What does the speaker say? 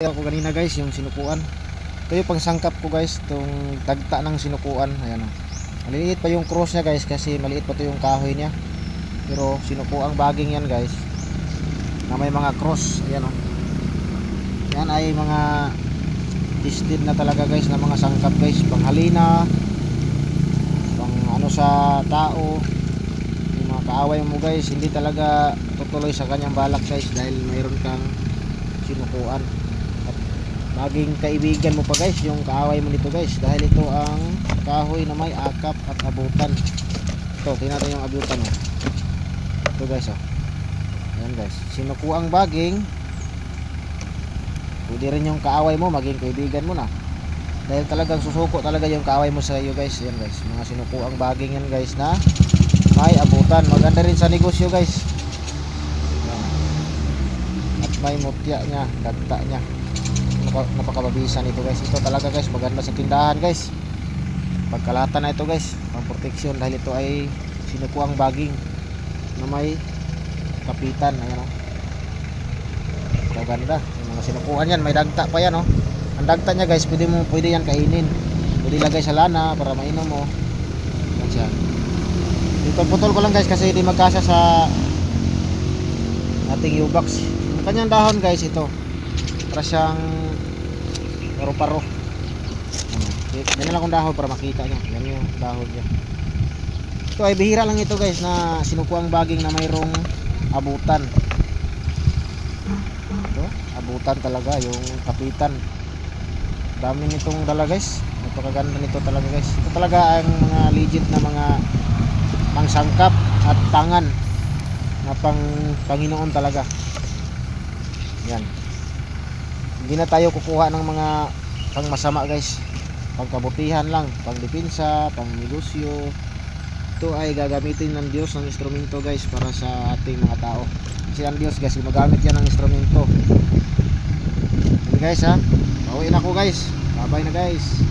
Ako kanina guys, yung sinukuan. Ito yung pangsangkap ko guys, itong dagta ng sinukuan. Ayan o. Maliit pa yung cross niya guys, kasi maliit pa to yung kahoy niya. Pero sinukuang baging yan guys, na may mga cross. Ayan o. Yan ay mga tested na talaga guys, na mga sangkap guys. Panghalina, pang ano sa tao. Yung mga kaaway mo guys, hindi talaga tutuloy sa kanyang balak guys, dahil mayroon kang sinukuan. Maging kaibigan mo pa guys yung kaaway mo nito guys, dahil ito ang kahoy na may akap at abutan. Ito, tingnan natin yung abutan mo. Ito guys oh. Ayan guys, sinukuang baging. Pwede rin yung kaaway mo maging kaibigan mo na, dahil talagang susuko talaga yung kaaway mo sa iyo guys. Ayan guys, mga sinukuang baging yan guys na may abutan. Maganda rin sa negosyo guys. Ayan. At may mutya nya, dagta nya. Napakababisan ito guys. Ito talaga guys, maganda sa tindahan guys. Pagkalatan na ito guys, pang protection, dahil ito ay sinukuang baging na may kapitan. Ayan o. Maganda yung mga sinukuhan yan, may dagta pa yan o. Ang dagta nya guys, pwede yan kainin, pwede lagay sa lana para mainom mo. Yan siya. Dito putol ko lang guys, kasi hindi magkasa sa ating U-box. Yung kanyang dahon guys, ito para siyang paro-paro. Yan lang akong dahon para makita nyo. Yan yung dahon niya. Ito ay bihira lang ito guys, na sinukuang baging na mayroong abutan. Ito, abutan talaga yung kapitan. Dami nitong dala guys, napakaganda nito talaga guys. Ito talaga ang mga legit na mga pangsangkap at tangan na Panginoon talaga. Yan. Hindi na tayo kukuha ng mga pangmasama guys, pangkabutihan lang, pangdepensa, pangnegosyo. Ito ay gagamitin ng Diyos ng instrumento guys, para sa ating mga tao. Kasi ang Diyos guys, gumagamit yan ng instrumento. Okay guys ha, pauwiin ako guys, bye bye na guys.